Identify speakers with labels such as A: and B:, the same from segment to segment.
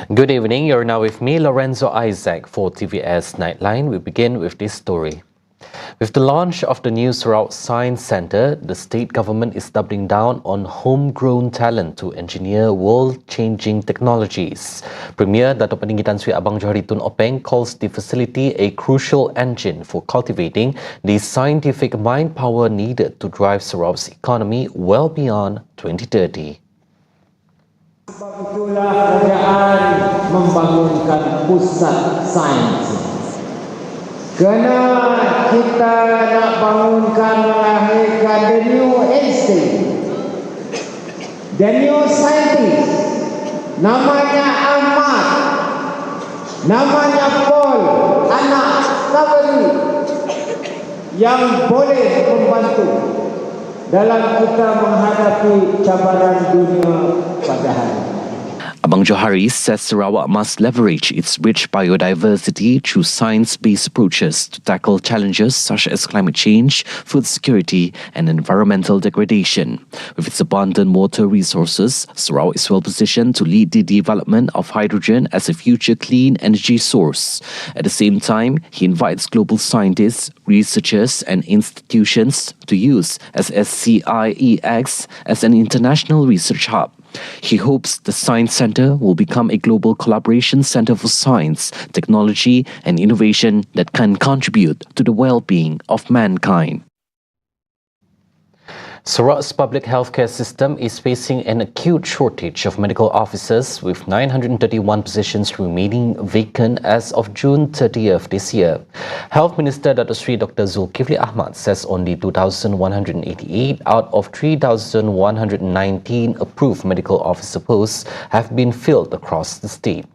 A: Good evening, you're now with me, Lorenzo Isaac, for TVS Nightline. We begin with this story. With the launch of the new SARAWAK'S Science Centre, the state government is doubling down on homegrown talent to engineer world-changing technologies. Premier Datuk Peninggi Tan Sri Abang Johari Tun Openg calls the facility a crucial engine for cultivating the scientific mind power needed to drive Sarawak's economy well beyond 2030.
B: Sebab itulah kerajaan membangunkan pusat sains. Kerana kita nak bangunkan melahirkan the new EINSTEIN, the new scientist, namanya Ahmad, namanya Paul, anak Kaveri, yang boleh membantu dalam kita menghadapi cabaran dunia pada hari ini.
A: Abang Johari says Sarawak must leverage its rich biodiversity through science-based approaches to tackle challenges such as climate change, food security and environmental degradation. With its abundant water resources, Sarawak is well positioned to lead the development of hydrogen as a future clean energy source. At the same time, he invites global scientists, researchers and institutions to use SSCIEX as an international research hub. He hopes the Science Centre will become a global collaboration centre for science, technology and innovation that can contribute to the well-being of mankind. Sarawak's public healthcare system is facing an acute shortage of medical officers, with 931 positions remaining vacant as of June 30th this year. Health Minister Dr. Sri Dr. Zulkifli Ahmad says only 2,188 out of 3,119 approved medical officer posts have been filled across the state.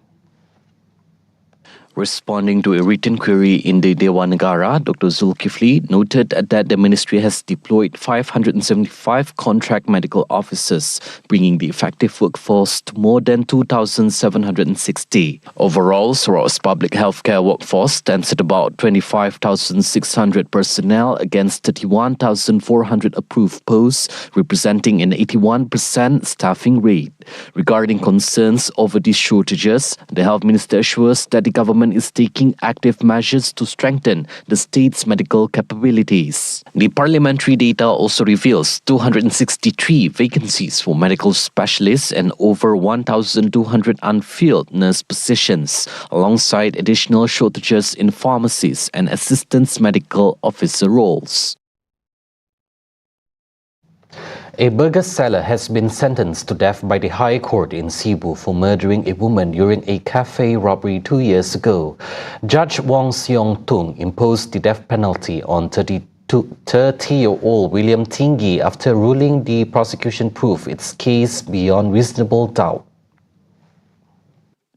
A: Responding to a written query in the Dewan Negara, Dr. Zulkifli noted that the ministry has deployed 575 contract medical officers, bringing the effective workforce to more than 2,760. Overall, Sarawak's public healthcare workforce stands at about 25,600 personnel against 31,400 approved posts, representing an 81% staffing rate. Regarding concerns over these shortages, the Health Minister assures that the government is taking active measures to strengthen the state's medical capabilities. The parliamentary data also reveals 263 vacancies for medical specialists and over 1,200 unfilled nurse positions, alongside additional shortages in pharmacies and assistant medical officer roles. A burger seller has been sentenced to death by the High Court in Cebu for murdering a woman during a cafe robbery 2 years ago. Judge Wong Seong Tung imposed the death penalty on 30-year-old William Tinggi after ruling the prosecution proved its case beyond reasonable doubt.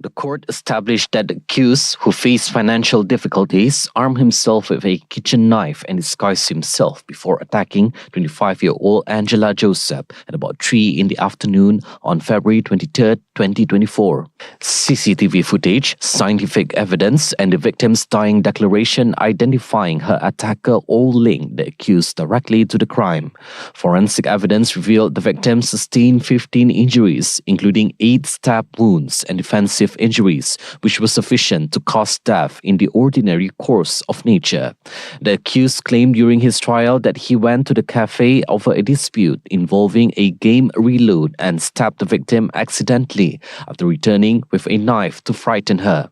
A: The court established that the accused, who faced financial difficulties, armed himself with a kitchen knife and disguised himself before attacking 25-year-old Angela Joseph at about 3 in the afternoon on February 23, 2024. CCTV footage, scientific evidence, and the victim's dying declaration identifying her attacker all linked the accused directly to the crime. Forensic evidence revealed the victim sustained 15 injuries, including 8 stab wounds and defensive injuries, which were sufficient to cause death in the ordinary course of nature. The accused claimed during his trial that he went to the cafe over a dispute involving a game reload and stabbed the victim accidentally after returning with a knife to frighten her.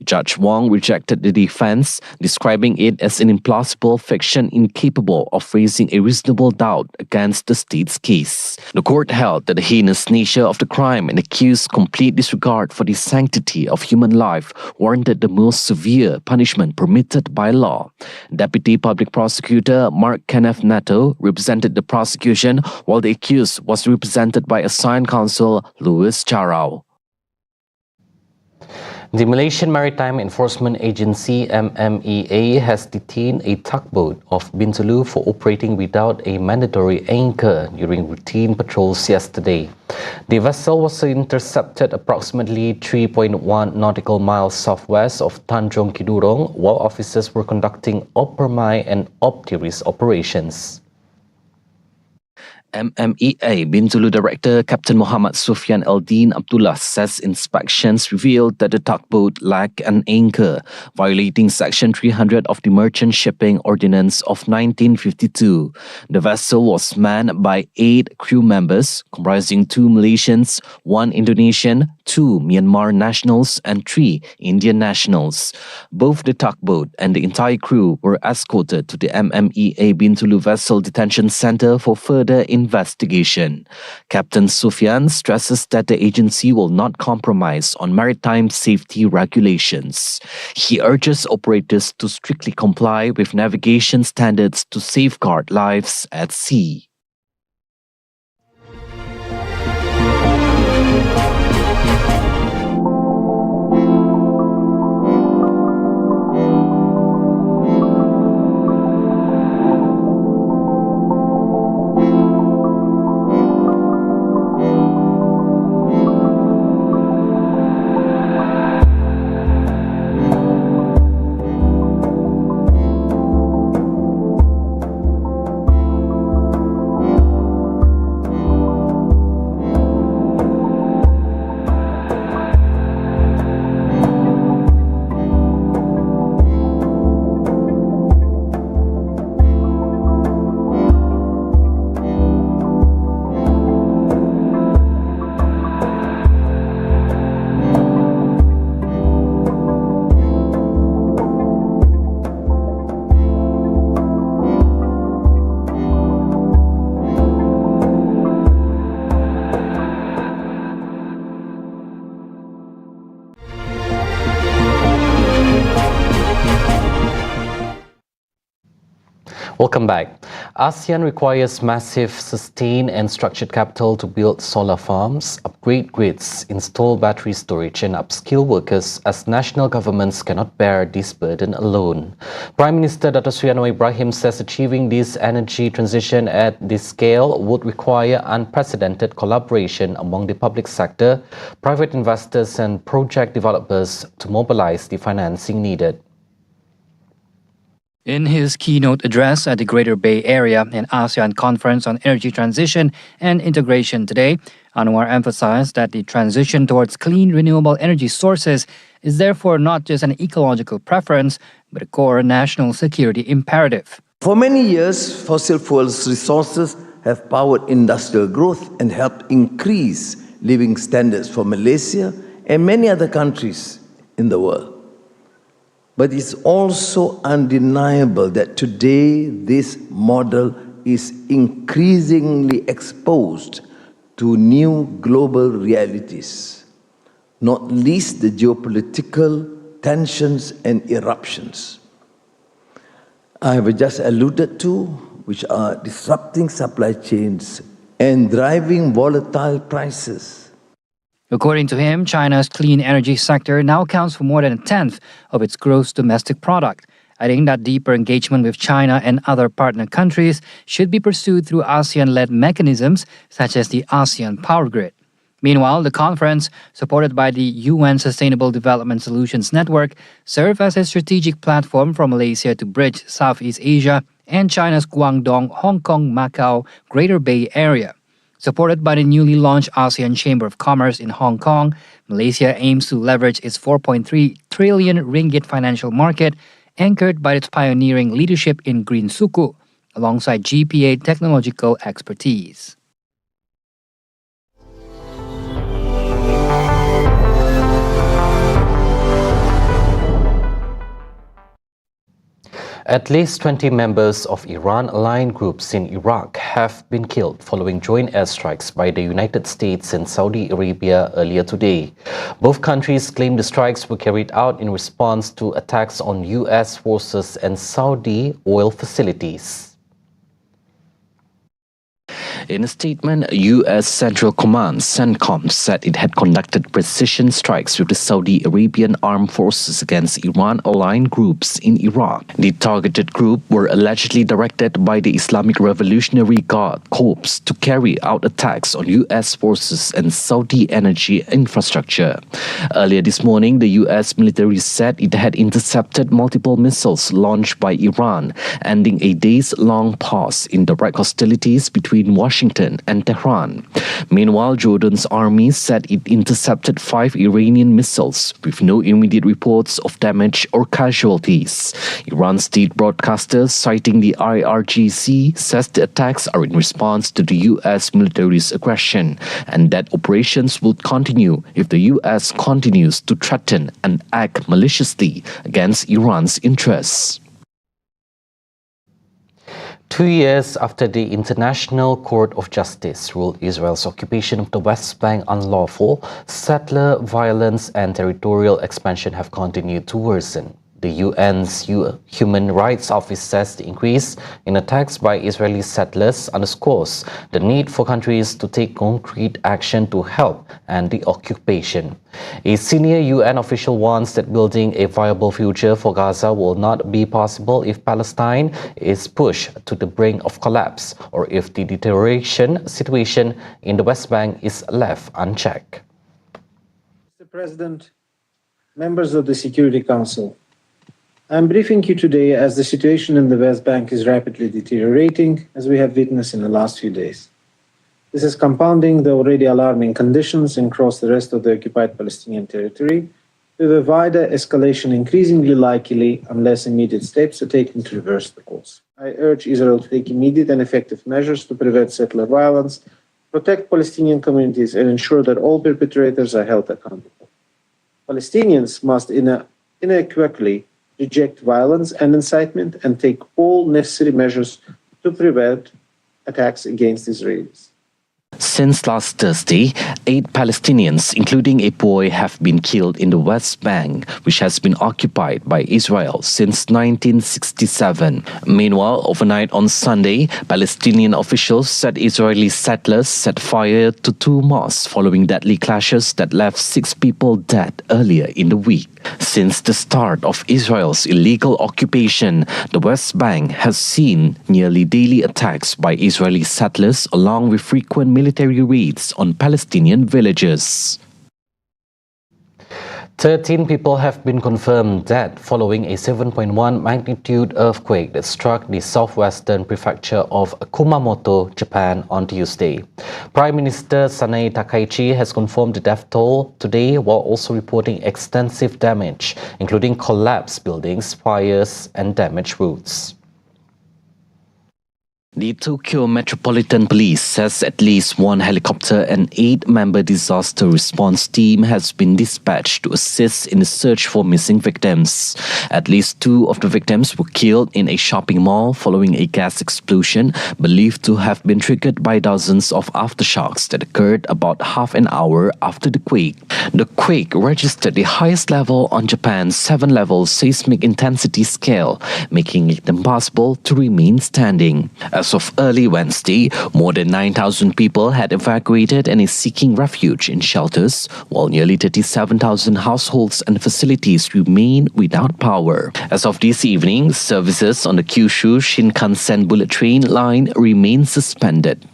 A: Judge Wong rejected the defense, describing it as an implausible fiction incapable of raising a reasonable doubt against the state's case. The court held that the heinous nature of the crime and accused complete disregard for the sanctity of human life warranted the most severe punishment permitted by law. Deputy Public Prosecutor Mark Kenneth Nato represented the prosecution, while the accused was represented by assigned counsel Louis Charao. The Malaysian Maritime Enforcement Agency (MMEA) has detained a tugboat off Bintulu for operating without a mandatory anchor during routine patrols yesterday. The vessel was intercepted approximately 3.1 nautical miles southwest of Tanjung Kidurong while officers were conducting Oppermai and Optiris operations. MMEA Bintulu Director Captain Muhammad Sufyan Eldin Abdullah says inspections revealed that the tugboat lacked an anchor, violating Section 300 of the Merchant Shipping Ordinance of 1952. The vessel was manned by 8 crew members, comprising 2 Malaysians, 1 Indonesian, 2 Myanmar nationals, and 3 Indian nationals. Both the tugboat and the entire crew were escorted to the MMEA Bintulu Vessel Detention Center for further investigation. Captain Sufyan stresses that the agency will not compromise on maritime safety regulations. He urges operators to strictly comply with navigation standards to safeguard lives at sea. Welcome back. ASEAN requires massive, sustained and structured capital to build solar farms, upgrade grids, install battery storage and upskill workers, as national governments cannot bear this burden alone. Prime Minister Dr. Sri Anwar Ibrahim says achieving this energy transition at this scale would require unprecedented collaboration among the public sector, private investors and project developers to mobilize the financing needed.
C: In his keynote address at the Greater Bay Area and ASEAN Conference on Energy Transition and Integration today, Anwar emphasized that the transition towards clean, renewable energy sources is therefore not just an ecological preference, but a core national security imperative.
D: For many years, fossil fuels resources have powered industrial growth and helped increase living standards for Malaysia and many other countries in the world. But it's also undeniable that today this model is increasingly exposed to new global realities, not least the geopolitical tensions and eruptions I have just alluded to, which are disrupting supply chains and driving volatile prices.
C: According to him, China's clean energy sector now accounts for more than a tenth of its gross domestic product, adding that deeper engagement with China and other partner countries should be pursued through ASEAN-led mechanisms such as the ASEAN Power Grid. Meanwhile, the conference, supported by the UN Sustainable Development Solutions Network, served as a strategic platform for Malaysia to bridge Southeast Asia and China's Guangdong, Hong Kong, Macau, Greater Bay Area. Supported by the newly launched ASEAN Chamber of Commerce in Hong Kong, Malaysia aims to leverage its 4.3 trillion ringgit financial market, anchored by its pioneering leadership in green suku, alongside GPA technological expertise.
A: At least 20 members of Iran-aligned groups in Iraq have been killed following joint airstrikes by the United States and Saudi Arabia earlier today. Both countries claim the strikes were carried out in response to attacks on U.S. forces and Saudi oil facilities. In a statement, U.S. Central Command CENTCOM said it had conducted precision strikes with the Saudi Arabian armed forces against Iran-aligned groups in Iraq. The targeted group were allegedly directed by the Islamic Revolutionary Guard Corps to carry out attacks on U.S. forces and Saudi energy infrastructure. Earlier this morning, the U.S. military said it had intercepted multiple missiles launched by Iran, ending a days-long pause in direct hostilities between Washington Washington and Tehran. Meanwhile, Jordan's army said it intercepted 5 Iranian missiles with no immediate reports of damage or casualties. Iran's state broadcaster, citing the IRGC, says the attacks are in response to the U.S. military's aggression and that operations will continue if the U.S. continues to threaten and act maliciously against Iran's interests.
E: 2 years after the International Court of Justice ruled Israel's occupation of the West Bank unlawful, settler violence and territorial expansion have continued to worsen. The UN's Human Rights Office says the increase in attacks by Israeli settlers underscores the need for countries to take concrete action to help end the occupation. A senior UN official warns that building a viable future for Gaza will not be possible if Palestine is pushed to the brink of collapse or if the deterioration situation in the West Bank is left unchecked.
F: Mr. President, members of the Security Council, I'm briefing you today as the situation in the West Bank is rapidly deteriorating, as we have witnessed in the last few days. This is compounding the already alarming conditions across the rest of the occupied Palestinian territory, with a wider escalation increasingly likely unless immediate steps are taken to reverse the course. I urge Israel to take immediate and effective measures to prevent settler violence, protect Palestinian communities, and ensure that all perpetrators are held accountable. Palestinians must unequivocally reject violence and incitement and take all necessary measures to prevent attacks against Israelis.
A: Since last Thursday, 8 Palestinians, including a boy, have been killed in the West Bank, which has been occupied by Israel since 1967. Meanwhile, overnight on Sunday, Palestinian officials said Israeli settlers set fire to 2 mosques following deadly clashes that left 6 people dead earlier in the week. Since the start of Israel's illegal occupation, the West Bank has seen nearly daily attacks by Israeli settlers along with frequent military raids on Palestinian villages.
E: 13 people have been confirmed dead following a 7.1 magnitude earthquake that struck the southwestern prefecture of Kumamoto, Japan on Tuesday. Prime Minister Sanae Takaichi has confirmed the death toll today while also reporting extensive damage, including collapsed buildings, fires and damaged roads.
A: The Tokyo Metropolitan Police says at least 1 helicopter and 8-member disaster response team has been dispatched to assist in the search for missing victims. At least 2 of the victims were killed in a shopping mall following a gas explosion believed to have been triggered by dozens of aftershocks that occurred about half an hour after the quake. The quake registered the highest level on Japan's 7-level seismic intensity scale, making it impossible to remain standing. As of early Wednesday, more than 9,000 people had evacuated and is seeking refuge in shelters, while nearly 37,000 households and facilities remain without power. As of this evening, services on the Kyushu Shinkansen bullet train line remain suspended.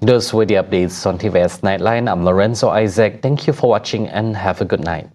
E: Those were the updates on TVS Nightline. I'm Lorenzo Isaac. Thank you for watching and have a good night.